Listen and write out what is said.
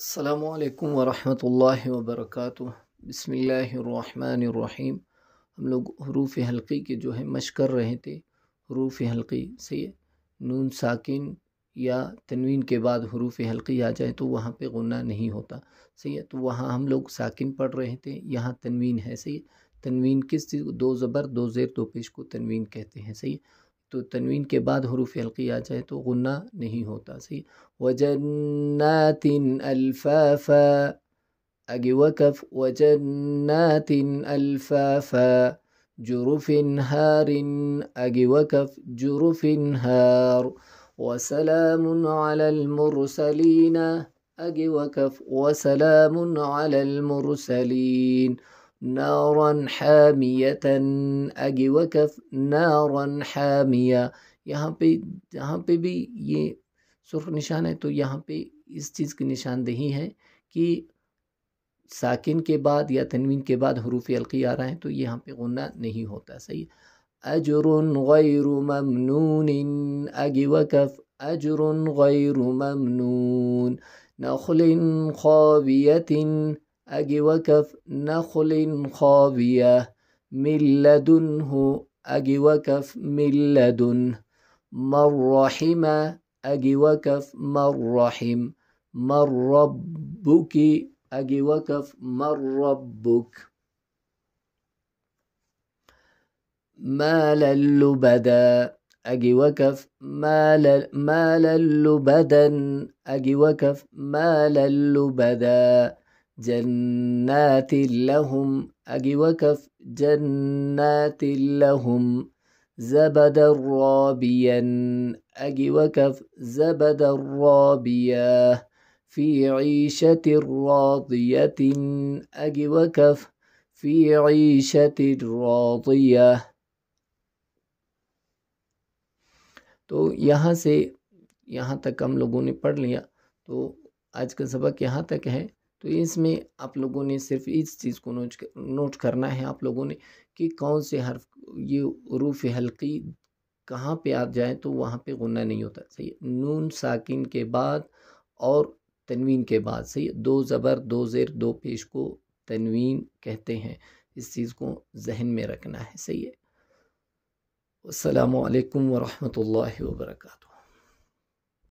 السلام علیکم ورحمۃ اللہ وبرکاتہ۔ بسم اللہ الرحمن الرحیم۔ ہم لوگ حروف حلقی کے جو ہے مشق کر رہے تھے۔ حروف حلقی سے نون ساکن یا تنوین کے بعد حروف حلقی آ جائے تو وہاں پہ غنہ نہیں ہوتا، صحیح ہے۔ تو وہاں ہم لوگ ساکن پڑھ رہے تھے، یہاں تنوین ہے، صحیح ہے۔ تنوین کس چیز کو؟ دو زبر دو زیر دو پیش کو تنوین کہتے ہیں، صحیح ہے۔ تو تنوین کے بعد حروف حلقی آ جائے تو غنہ نہیں ہوتا، صحیح۔ وجنات الفافا، اگے وقف وجنات الفافا، جرف ہار، اگے وقف جرف ہار، وسلام علی المرسلین، اگے وقف وسلام علی المرسلین، نارا حامیۃ، اگے وقف نارا حامیہ۔ یہاں پہ بھی یہ سرخ نشان ہے، تو یہاں پہ اس چیز کی نشاندہی ہے کہ ساکن کے بعد یا تنوین کے بعد حروف حلقی آ رہا ہے تو یہاں پہ غنہ نہیں ہوتا، صحیح۔ اجر غیر ممنون، اگے وقف اجر غیر ممنون، نخل خاویۃ، اگے وقف نخل خاویہ، من لدنہ، اگے وقف من لدن، مرحم، اگے وقف مرحم، مر ربک، اگے وقف مر ربک، مال اللبدا، اگے وقف مال اللبدا، اگے وقف مال اللبدا، جنات لہم، اگے وقف جنات لہم، زبدا رابیا، اگے وقف زبدا رابیا، فی عیشۃ راضیۃ، اگے وقف فی عیشۃ راضیہ۔ تو یہاں سے یہاں تک ہم لوگوں نے پڑھ لیا، تو آج کا سبق یہاں تک ہے۔ تو اس میں آپ لوگوں نے صرف اس چیز کو نوٹ کرنا ہے آپ لوگوں نے کہ کون سے حرف، یہ حروف حلقی کہاں پہ آ جائیں تو وہاں پہ غنہ نہیں ہوتا، صحیح۔ نون ساکن کے بعد اور تنوین کے بعد، صحیح۔ دو زبر دو زیر دو پیش کو تنوین کہتے ہیں، اس چیز کو ذہن میں رکھنا ہے، صحیح ہے۔ السلام علیکم ورحمۃ اللہ وبرکاتہ۔